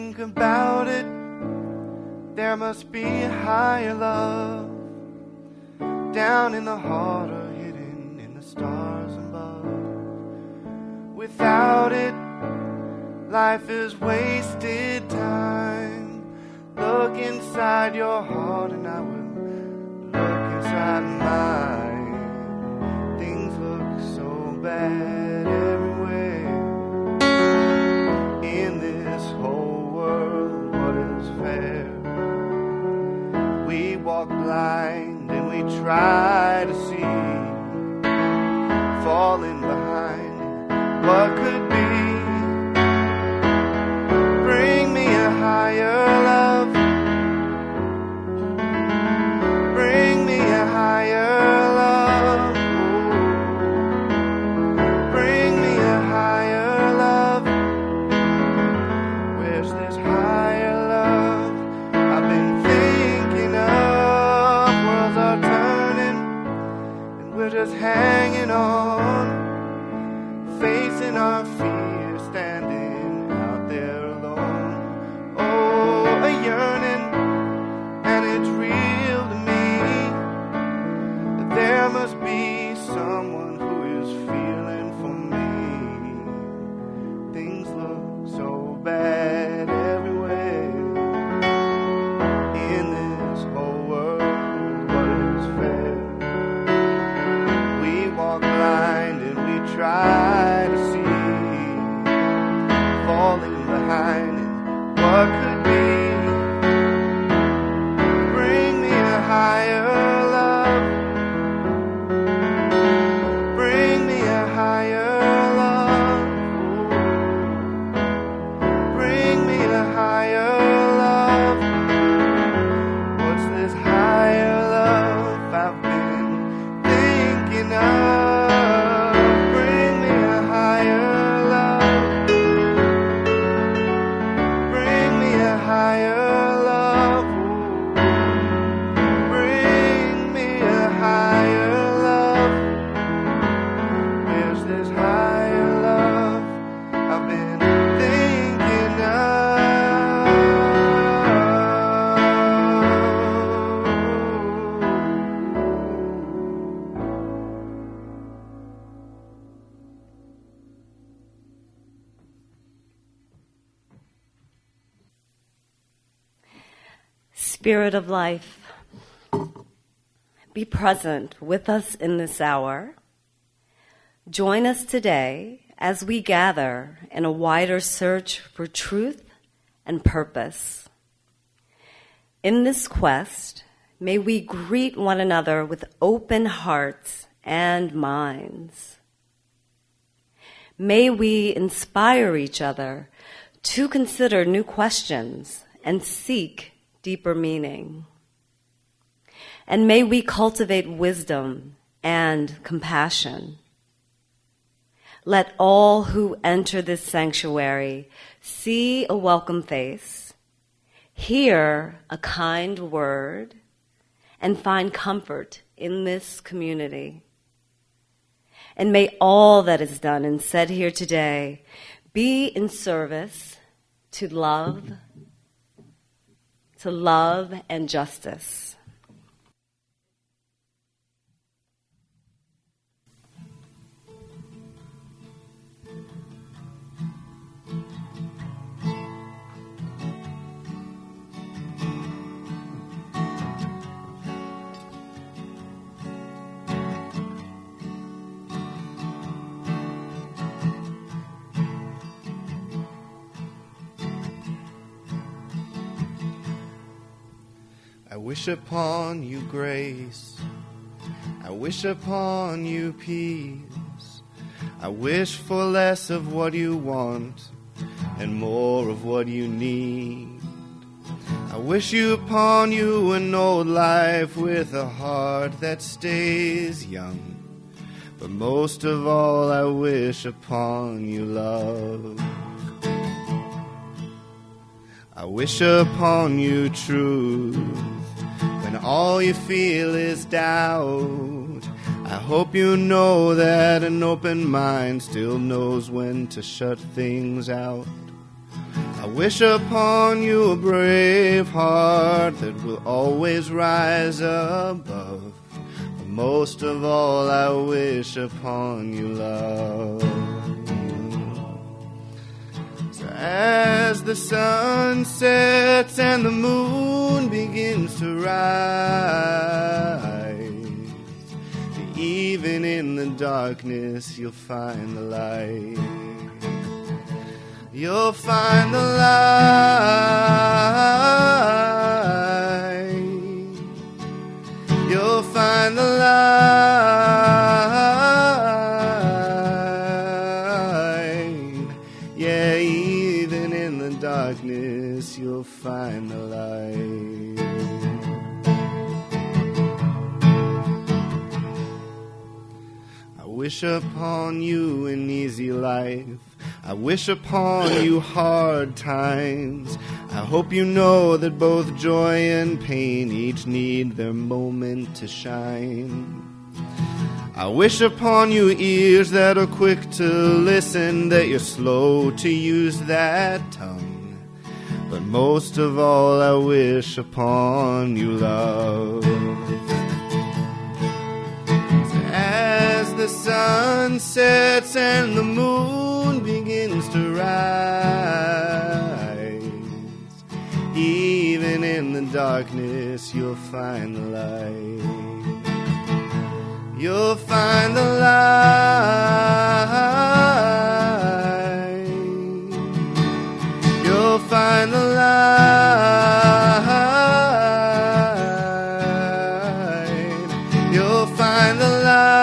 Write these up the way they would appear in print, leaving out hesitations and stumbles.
think about it, there must be a higher love down in the heart or hidden in the stars above. Without it, life is wasted time. Look inside your heart and I will look inside mine. Things look so bad everywhere. In this whole world, what is fair? We walk blind and we try to see, falling behind what could be. Bring me a higher love. Bring me a higher love. Bring me a higher love. Where's this higher love I've been thinking of? Worlds are turning and we're just hanging on, facing our fear, standing out there alone. Oh, a yearning, and it's real to me. There must be someone who is feeling for me. Things look so bad everywhere. In this whole world, what is fair? We walk blind and we try to see, falling behind in what could be. Bring me a higher love. Bring me a higher love. Bring me a higher love. What's this higher love I've been thinking of? Bring me a higher love. Bring me a higher love. Bring me a higher love. Where's this higher love I've been thinking of? Spirit of life, be present with us in this hour. Join us today as we gather in a wider search for truth and purpose. In this quest, may we greet one another with open hearts and minds. May we inspire each other to consider new questions and seek deeper meaning. And may we cultivate wisdom and compassion. Let all who enter this sanctuary see a welcome face, hear a kind word, and find comfort in this community. And may all that is done and said here today be in service to love and justice. I wish upon you grace, I wish upon you peace. I wish for less of what you want and more of what you need. I wish upon you an old life with a heart that stays young. But most of all I wish upon you love. I wish upon you truth when all you feel is doubt. I hope you know that an open mind still knows when to shut things out. I I wish upon you a brave heart that will always rise above. But most of all, I wish upon you love. So as the sun sets and the moon begins to rise, even in the darkness you'll find the light. You'll find the light. You'll find the light. Yeah, even in the darkness you'll find the light. I wish upon you an easy life. I wish upon you hard times. I hope you know that both joy and pain each need their moment to shine. I wish upon you ears that are quick to listen, that you're slow to use that tongue. But most of all, I wish upon you love. As the sun sets and the moon begins to rise, even in the darkness you'll find the light. You'll find the light. You'll find the light. You'll find the light.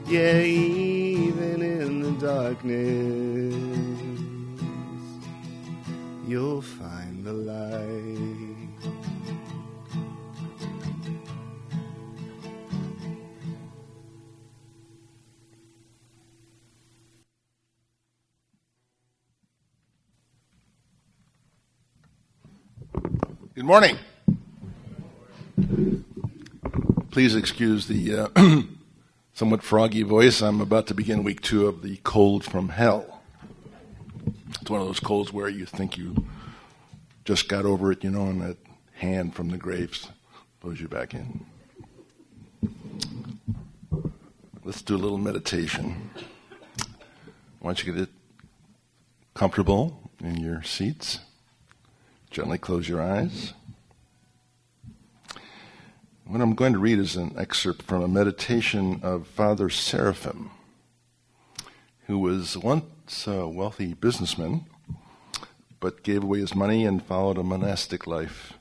Yeah, even in the darkness, you'll find the light. Good morning. Please excuse the somewhat froggy voice. I'm about to begin week 2 of the cold from hell. It's one of those colds where you think you just got over it, and that hand from the grave pulls you back in. Let's do a little meditation. I want you to get comfortable in your seats. Gently close your eyes. What I'm going to read is an excerpt from a meditation of Father Seraphim, who was once a wealthy businessman, but gave away his money and followed a monastic life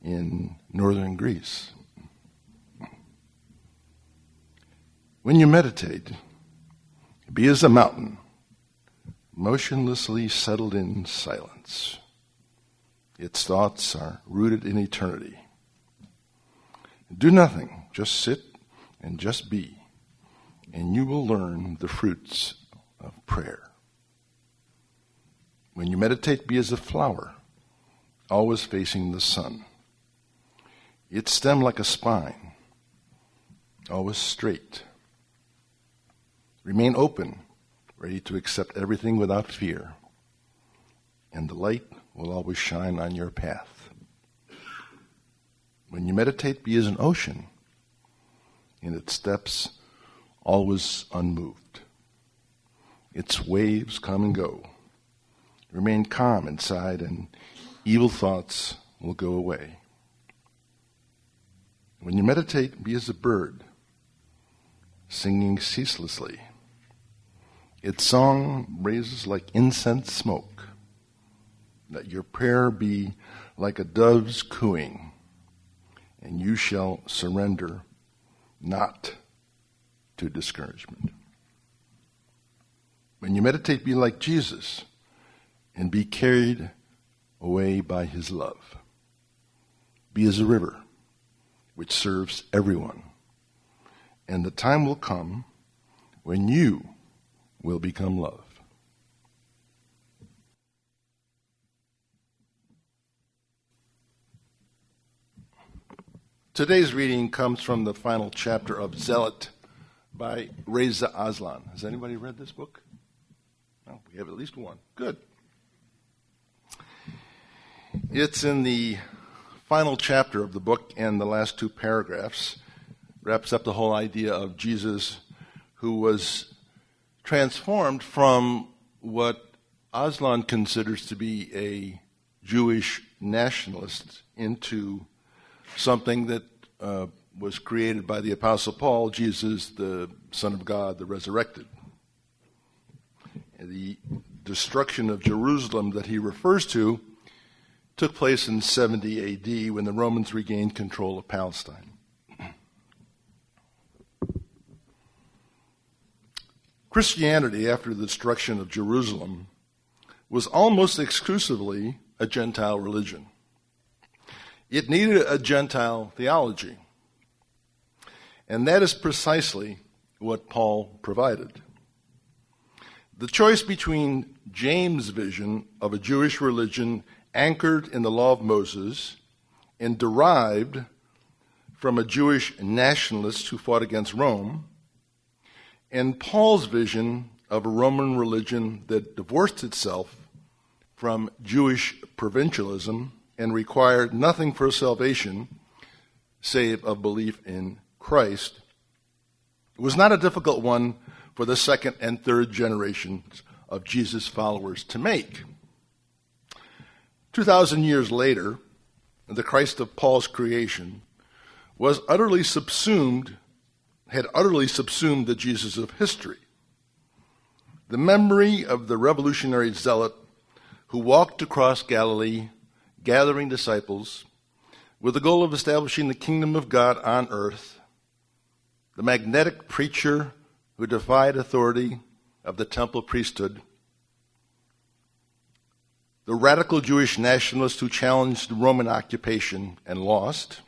in northern Greece. When you meditate, be as a mountain, motionlessly settled in silence. Its thoughts are rooted in eternity. Do nothing, just sit and just be, and you will learn the fruits of prayer. When you meditate, be as a flower, always facing the sun. Its stem like a spine, always straight. Remain open, ready to accept everything without fear, and the light will always shine on your path. When you meditate, be as an ocean, in its depths always unmoved. Its waves come and go. Remain calm inside, and evil thoughts will go away. When you meditate, be as a bird, singing ceaselessly. Its song raises like incense smoke. Let your prayer be like a dove's cooing, and you shall surrender not to discouragement. When you meditate, be like Jesus, and be carried away by his love. Be as a river, which serves everyone. And the time will come when you will become love. Today's reading comes from the final chapter of Zealot by Reza Aslan. Has anybody read this book? No, we have at least one. Good. It's in the final chapter of the book, and the last two paragraphs wraps up the whole idea of Jesus, who was transformed from what Aslan considers to be a Jewish nationalist into something that was created by the Apostle Paul, Jesus, the Son of God, the resurrected. The destruction of Jerusalem that he refers to took place in 70 A.D. when the Romans regained control of Palestine. Christianity, after the destruction of Jerusalem, was almost exclusively a Gentile religion. It needed a Gentile theology, and that is precisely what Paul provided. The choice between James' vision of a Jewish religion anchored in the law of Moses and derived from a Jewish nationalist who fought against Rome, and Paul's vision of a Roman religion that divorced itself from Jewish provincialism and required nothing for salvation save a belief in Christ, it was not a difficult one for the second and third generations of Jesus' followers to make. 2,000 years later, the Christ of Paul's creation had utterly subsumed the Jesus of history. The memory of the revolutionary zealot who walked across Galilee gathering disciples with the goal of establishing the kingdom of God on earth, the magnetic preacher who defied authority of the temple priesthood, the radical Jewish nationalist who challenged Roman occupation and lost,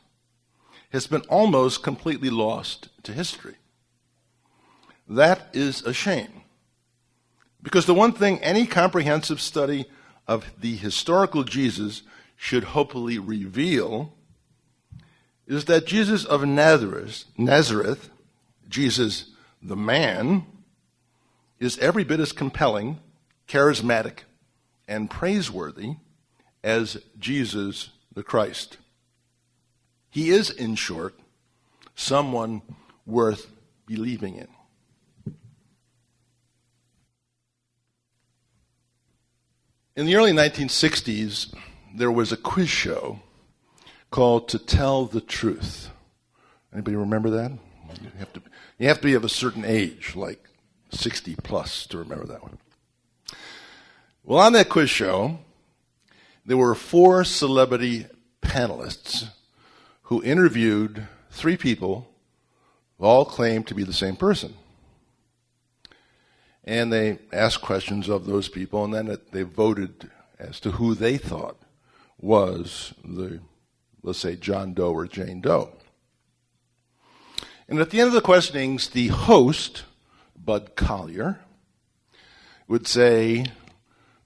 has been almost completely lost to history. That is a shame, because the one thing any comprehensive study of the historical Jesus should hopefully reveal is that Jesus of Nazareth, Jesus the man, is every bit as compelling, charismatic, and praiseworthy as Jesus the Christ. He is, in short, someone worth believing in. In the early 1960s, there was a quiz show called To Tell the Truth. Anybody remember that? You have to be of a certain age, like 60 plus, to remember that one. Well, on that quiz show, there were 4 celebrity panelists who interviewed 3 people who all claimed to be the same person. And they asked questions of those people, and then they voted as to who they thought was the, let's say, John Doe or Jane Doe. And at the end of the questionings, the host, Bud Collyer, would say,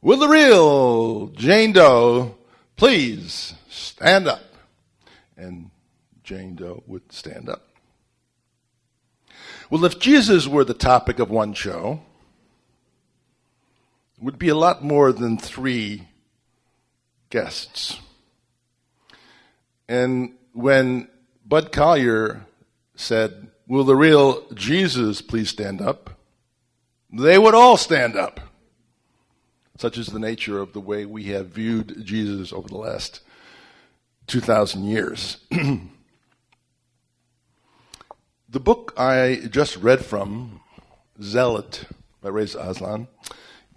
"Will the real Jane Doe please stand up?" And Jane Doe would stand up. Well, if Jesus were the topic of one show, it would be a lot more than 3 guests. And when Bud Collyer said, "Will the real Jesus please stand up?" they would all stand up. Such is the nature of the way we have viewed Jesus over the last 2,000 years. The book I just read from, Zealot by Reza Aslan,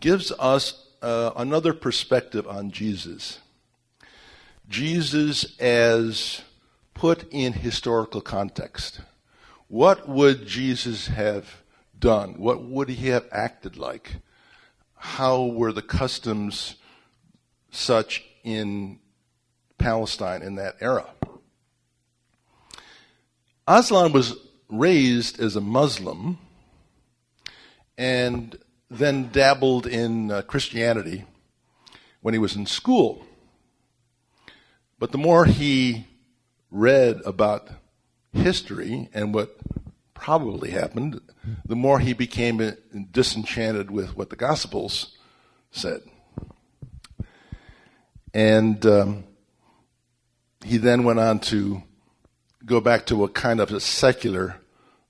gives us another perspective on Jesus. Jesus as put in historical context. What would Jesus have done? What would he have acted like? How were the customs such in Palestine in that era? Aslan was raised as a Muslim and then dabbled in Christianity when he was in school. But the more he read about history and what probably happened, the more he became disenchanted with what the Gospels said. And he then went on to go back to a kind of a secular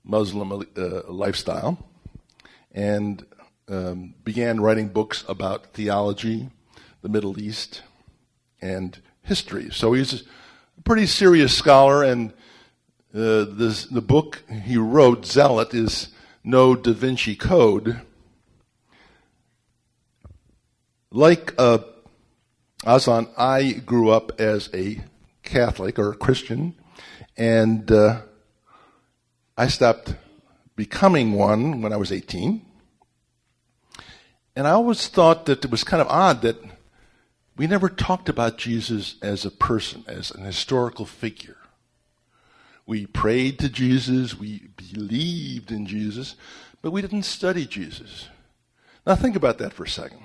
Muslim lifestyle and began writing books about theology, the Middle East, and history. So he's a pretty serious scholar, and the book he wrote, Zealot, is no Da Vinci Code. Like Aslan, I grew up as a Catholic or a Christian, and I stopped becoming one when I was 18. And I always thought that it was kind of odd that we never talked about Jesus as a person, as an historical figure. We prayed to Jesus, we believed in Jesus, but we didn't study Jesus. Now think about that for a second.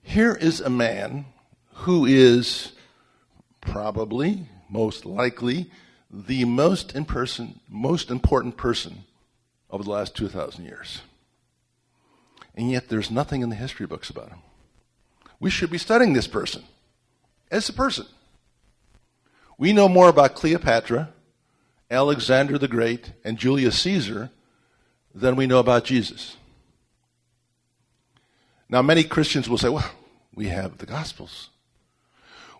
Here is a man who is probably, most likely, the most important person of the last 2,000 years. And yet there's nothing in the history books about him. We should be studying this person as a person. We know more about Cleopatra, Alexander the Great, and Julius Caesar than we know about Jesus. Now, many Christians will say, well, we have the Gospels.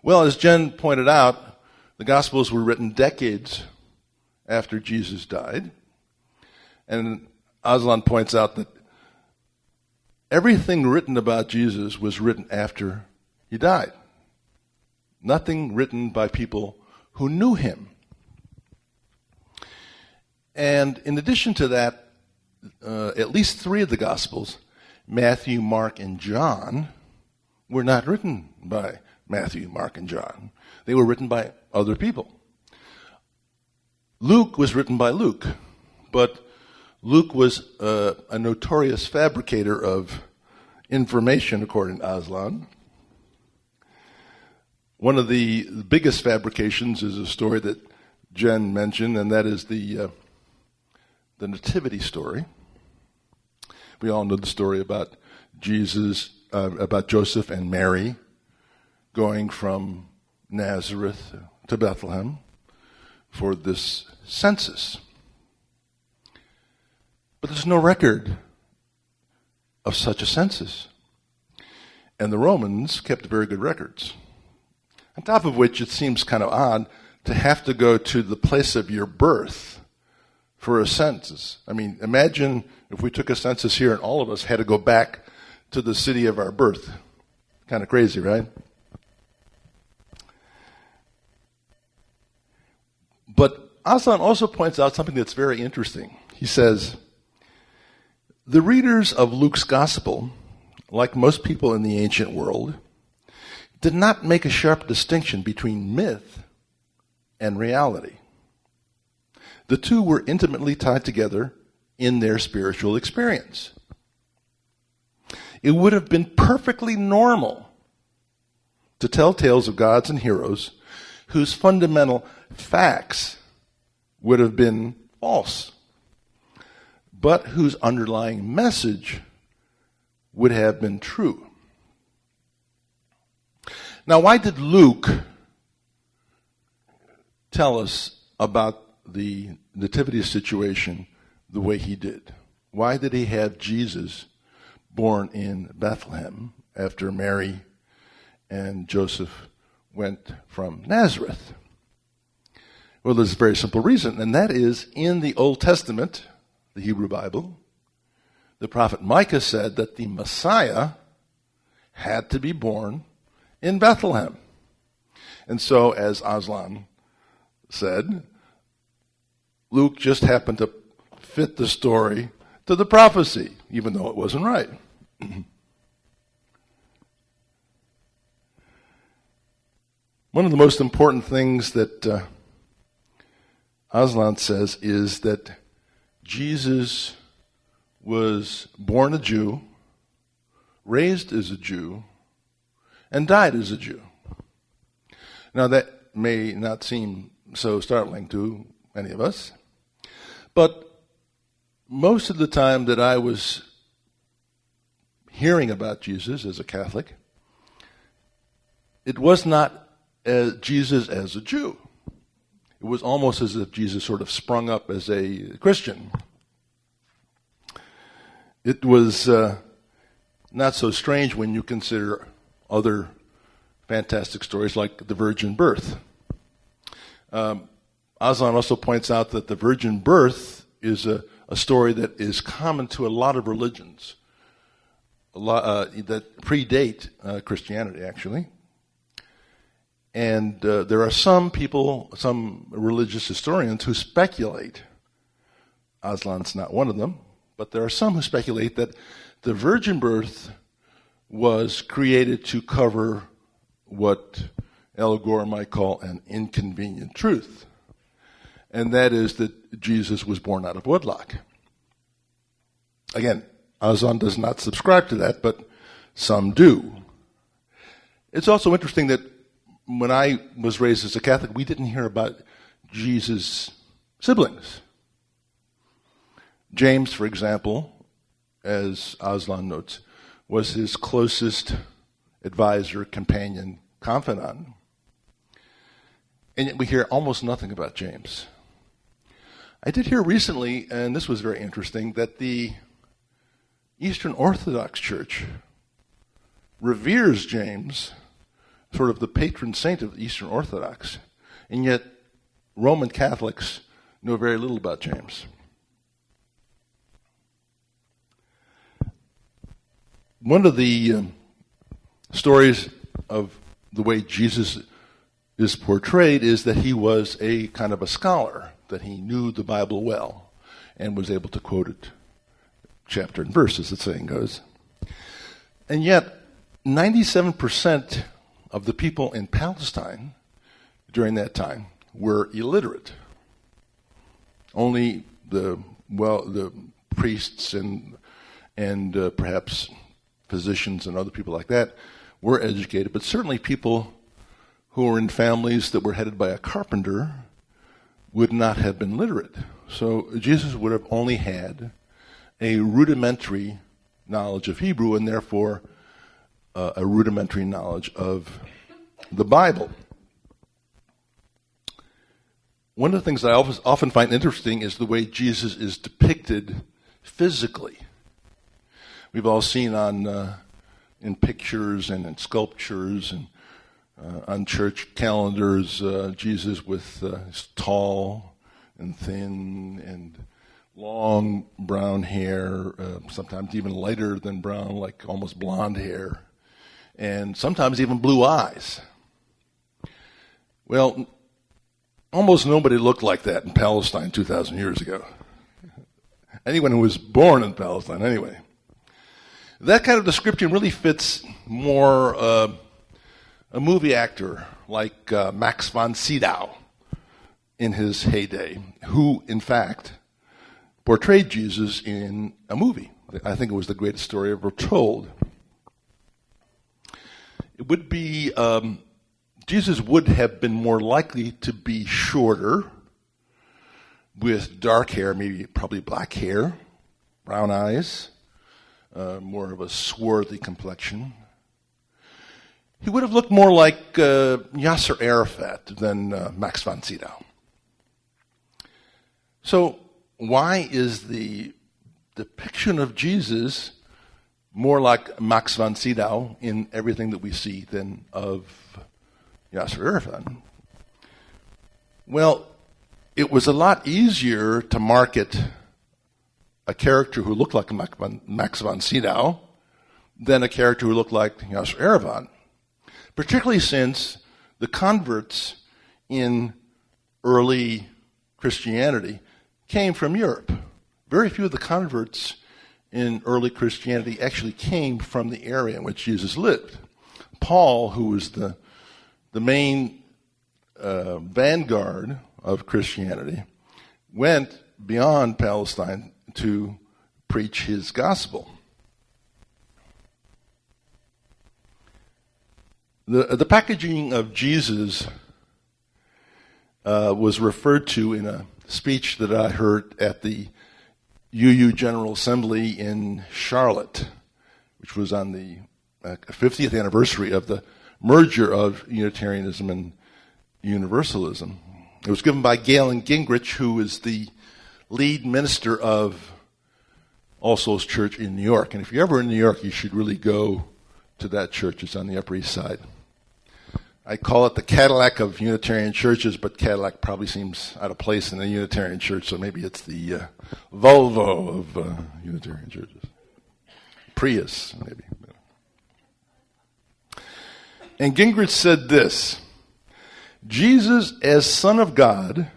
Well, as Jen pointed out, the Gospels were written decades after Jesus died. And Aslan points out that everything written about Jesus was written after he died. Nothing written by people who knew him. And in addition to that, at least 3 of the Gospels, Matthew, Mark, and John, were not written by Matthew, Mark, and John. They were written by other people. Luke was written by Luke, but Luke was a notorious fabricator of information, according to Aslan. One of the biggest fabrications is a story that Jen mentioned, and that is the nativity story. We all know the story about about Joseph and Mary going from Nazareth to Bethlehem for this census. But there's no record of such a census. And the Romans kept very good records. On top of which, it seems kind of odd to have to go to the place of your birth for a census. I mean, imagine if we took a census here and all of us had to go back to the city of our birth. Kind of crazy, right? But Aslan also points out something that's very interesting. He says, the readers of Luke's gospel, like most people in the ancient world, did not make a sharp distinction between myth and reality. The two were intimately tied together in their spiritual experience. It would have been perfectly normal to tell tales of gods and heroes whose fundamental facts would have been false, but whose underlying message would have been true. Now, why did Luke tell us about the nativity situation the way he did? Why did he have Jesus born in Bethlehem after Mary and Joseph went from Nazareth? Well, there's a very simple reason, and that is in the Old Testament, the Hebrew Bible, the prophet Micah said that the Messiah had to be born in Bethlehem. And so, as Aslan said, Luke just happened to fit the story to the prophecy, even though it wasn't right. One of the most important things that Aslan says is that Jesus was born a Jew, raised as a Jew, and died as a Jew. Now that may not seem so startling to any of us, But most of the time that I was hearing about Jesus as a Catholic, it was not Jesus as a Jew. It was almost as if Jesus sort of sprung up as a Christian. It was not so strange when you consider other fantastic stories like the virgin birth. Aslan also points out that the virgin birth is a story that is common to a lot of religions, that predate Christianity, actually. And there are some people, some religious historians who speculate, Aslan's not one of them, but there are some who speculate that the virgin birth was created to cover what Al Gore might call an inconvenient truth, and that is that Jesus was born out of wedlock. Again, Aslan does not subscribe to that, but some do. It's also interesting that when I was raised as a Catholic, we didn't hear about Jesus' siblings. James, for example, as Aslan notes, was his closest advisor, companion, confidant. And yet we hear almost nothing about James. I did hear recently, and this was very interesting, that the Eastern Orthodox Church reveres James, sort of the patron saint of the Eastern Orthodox, and yet Roman Catholics know very little about James. One of the stories of the way Jesus is portrayed is that he was a kind of a scholar, that he knew the Bible well and was able to quote it chapter and verse, as the saying goes. And yet, 97% of the people in Palestine during that time were illiterate. Only the priests and perhaps physicians and other people like that were educated, but certainly people who were in families that were headed by a carpenter would not have been literate. So Jesus would have only had a rudimentary knowledge of Hebrew and therefore a rudimentary knowledge of the Bible. One of the things I often find interesting is the way Jesus is depicted physically. We've all seen in pictures and in sculptures and on church calendars Jesus with tall and thin and long brown hair, sometimes even lighter than brown, like almost blonde hair, and sometimes even blue eyes. Well, almost nobody looked like that in Palestine 2,000 years ago. Anyone who was born in Palestine, anyway. That kind of description really fits more a movie actor like Max von Sydow in his heyday, who, in fact, portrayed Jesus in a movie. I think it was the greatest story ever told. It would be, Jesus would have been more likely to be shorter, with dark hair, probably black hair, brown eyes, more of a swarthy complexion. He would have looked more like Yasser Arafat than Max von Sydow. So why is the depiction of Jesus more like Max von Sydow in everything that we see than of Yasser Arafat? Well, it was a lot easier to market a character who looked like Max von Sydow than a character who looked like Yasser Arafat, particularly since the converts in early Christianity came from Europe. Very few of the converts in early Christianity actually came from the area in which Jesus lived. Paul, who was the main vanguard of Christianity, went beyond Palestine to preach his gospel. The packaging of Jesus was referred to in a speech that I heard at the UU General Assembly in Charlotte, which was on the 50th anniversary of the merger of Unitarianism and Universalism. It was given by Galen Guengrich, who is the lead minister of All Souls Church in New York. And if you're ever in New York, you should really go to that church. It's on the Upper East Side. I call it the Cadillac of Unitarian churches, but Cadillac probably seems out of place in a Unitarian church, so maybe it's the Volvo of Unitarian churches. Prius, maybe. And Gingrich said this: Jesus as Son of God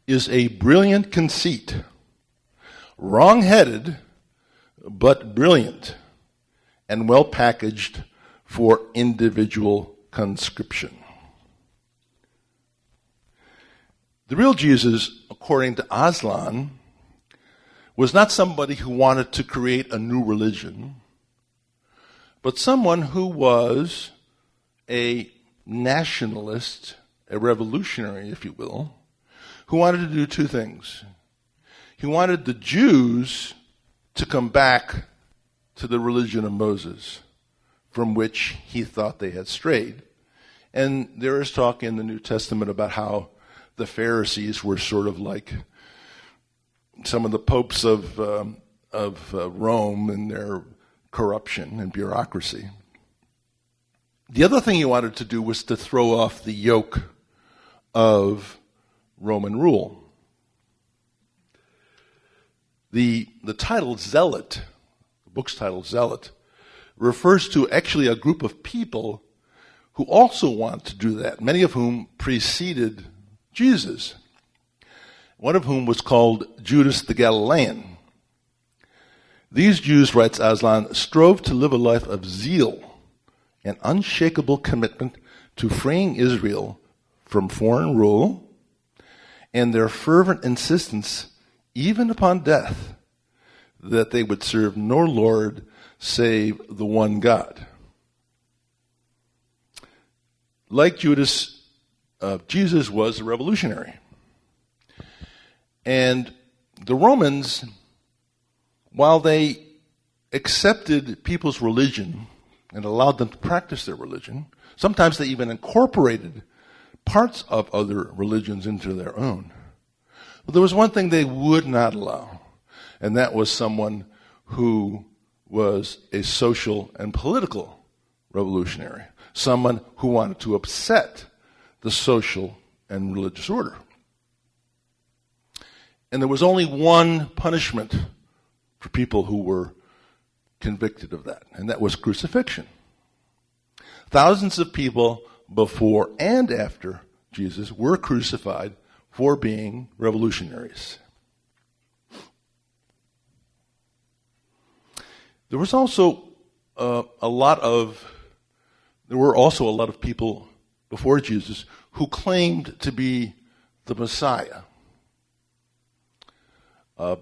is a brilliant conceit, wrong-headed but brilliant, and well packaged for individual conscription. The real Jesus, according to Aslan, was not somebody who wanted to create a new religion, but someone who was a nationalist, a revolutionary, if you will, who wanted to do two things. He wanted the Jews to come back to the religion of Moses, from which he thought they had strayed. And there is talk in the New Testament about how the Pharisees were sort of like some of the popes of Rome in their corruption and bureaucracy. The other thing he wanted to do was to throw off the yoke of Roman rule. The title Zealot, the book's title Zealot, refers to actually a group of people who also want to do that, many of whom preceded Jesus, one of whom was called Judas the Galilean. These Jews, writes Aslan, strove to live a life of zeal and unshakable commitment to freeing Israel from foreign rule, and their fervent insistence, even upon death, that they would serve no Lord save the one God. Like Judas, Jesus was a revolutionary. And the Romans, while they accepted people's religion and allowed them to practice their religion, sometimes they even incorporated parts of other religions into their own. But there was one thing they would not allow, and that was someone who was a social and political revolutionary, someone who wanted to upset the social and religious order. And there was only one punishment for people who were convicted of that, and that was crucifixion. Thousands of people before and after Jesus were crucified for being revolutionaries. There were also a lot of people before Jesus who claimed to be the Messiah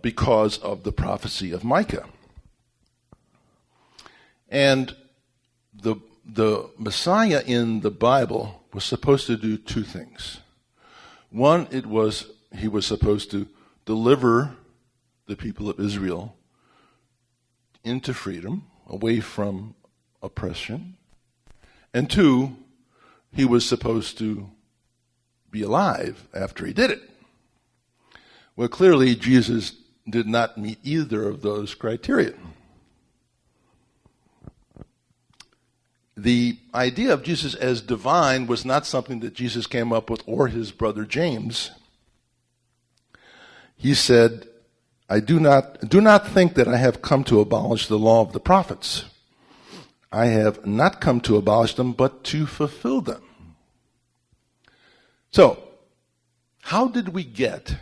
because of the prophecy of Micah. And the Messiah in the Bible was supposed to do two things. One, he was supposed to deliver the people of Israel into freedom, away from oppression. And two, he was supposed to be alive after he did it. Well, clearly, Jesus did not meet either of those criteria. The idea of Jesus as divine was not something that Jesus came up with or his brother James. He said, I do not think that I have come to abolish the law of the prophets. I have not come to abolish them, but to fulfill them. So, how did we get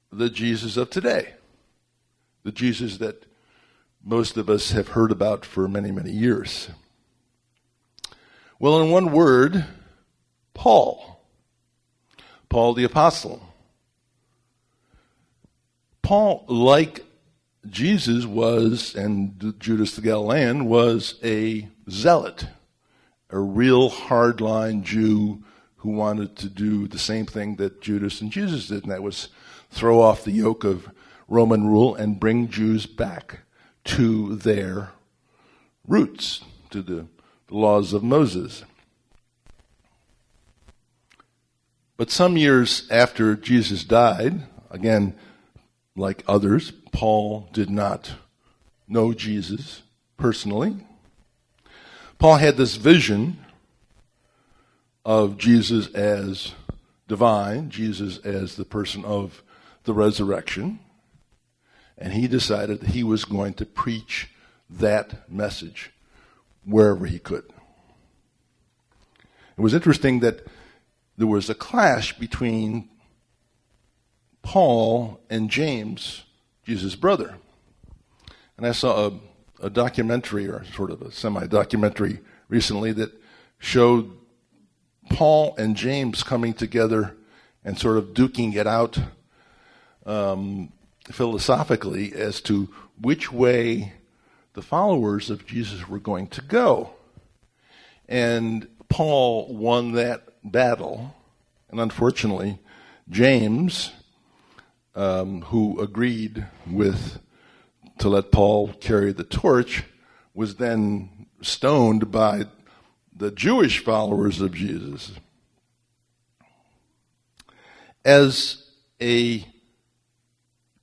the Jesus of today? The Jesus that most of us have heard about for many, many years. Well, in one word, Paul the Apostle. Paul, like Jesus was, and Judas the Galilean, was a zealot, a real hardline Jew who wanted to do the same thing that Judas and Jesus did, and that was throw off the yoke of Roman rule and bring Jews back to their roots, to the laws of Moses. But some years after Jesus died, again, like others, Paul did not know Jesus personally. Paul had this vision of Jesus as divine, Jesus as the person of the resurrection, and he decided that he was going to preach that message wherever he could. It was interesting that there was a clash between Paul and James, Jesus' brother. And I saw a documentary, or sort of a semi-documentary recently, that showed Paul and James coming together and sort of duking it out philosophically as to which way the followers of Jesus were going to go. And Paul won that battle, and unfortunately, James, who agreed to let Paul carry the torch, was then stoned by the Jewish followers of Jesus. As a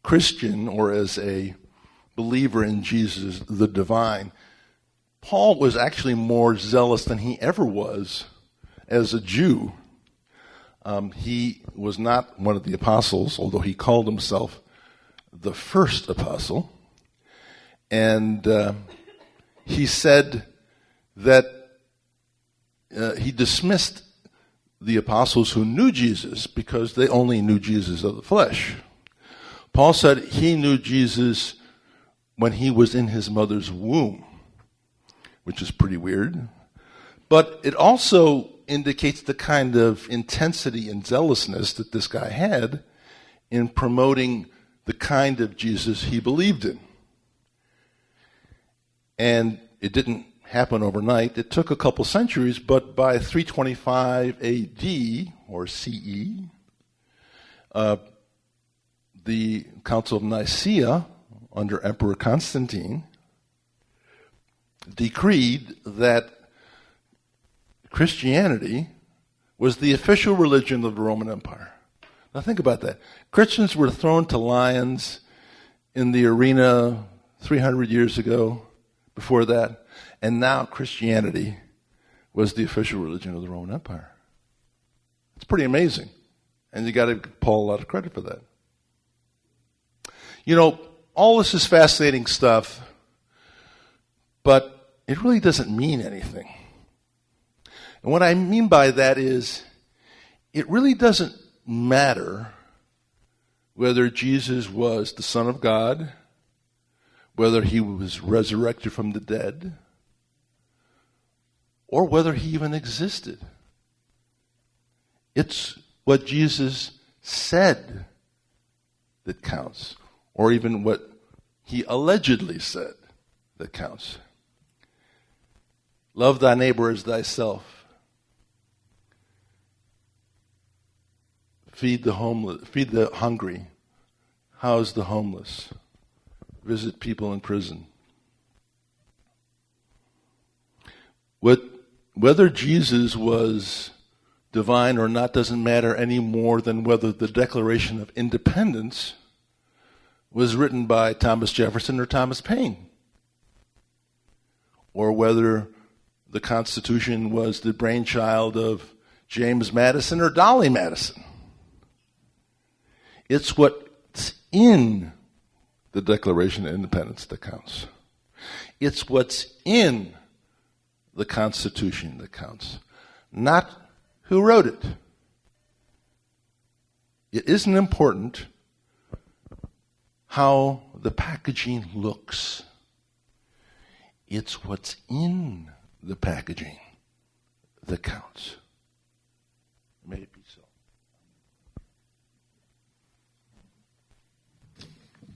Christian, or as a believer in Jesus, the divine, Paul was actually more zealous than he ever was as a Jew. He was not one of the apostles, although he called himself the first apostle. And he said that he dismissed the apostles who knew Jesus because they only knew Jesus of the flesh. Paul said he knew Jesus when he was in his mother's womb, which is pretty weird. But it also indicates the kind of intensity and zealousness that this guy had in promoting the kind of Jesus he believed in. And it didn't happen overnight. It took a couple centuries, but by 325 AD, or CE, the Council of Nicaea, under Emperor Constantine, decreed that Christianity was the official religion of the Roman Empire. Now think about that. Christians were thrown to lions in the arena 300 years ago, before that, and now Christianity was the official religion of the Roman Empire. It's pretty amazing, and you got to give Paul a lot of credit for that. You know, all this is fascinating stuff, but it really doesn't mean anything. And what I mean by that is, it really doesn't matter whether Jesus was the Son of God, whether he was resurrected from the dead, or whether he even existed. It's what Jesus said that counts, or even what he allegedly said that counts. Love thy neighbor as thyself. Feed the homeless, feed the hungry, house the homeless, visit people in prison. Whether Jesus was divine or not doesn't matter any more than whether the Declaration of Independence was written by Thomas Jefferson or Thomas Paine, or whether the Constitution was the brainchild of James Madison or Dolly Madison. It's what's in the Declaration of Independence that counts. It's what's in the Constitution that counts, not who wrote it. It isn't important how the packaging looks. It's what's in the packaging that counts. May it be so.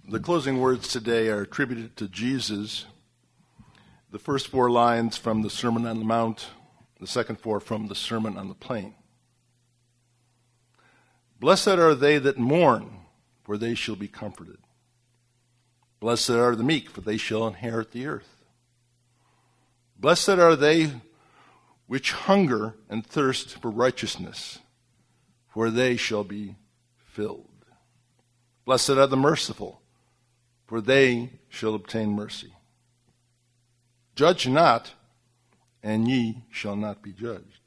The closing words today are attributed to Jesus. The first 4 lines from the Sermon on the Mount, the second 4 from the Sermon on the Plain. Blessed are they that mourn, for they shall be comforted. Blessed are the meek, for they shall inherit the earth. Blessed are they which hunger and thirst for righteousness, for they shall be filled. Blessed are the merciful, for they shall obtain mercy. Judge not, and ye shall not be judged.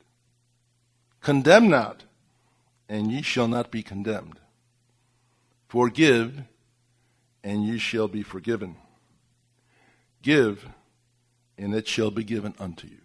Condemn not, and ye shall not be condemned. Forgive, and ye shall be forgiven. Give, and it shall be given unto you.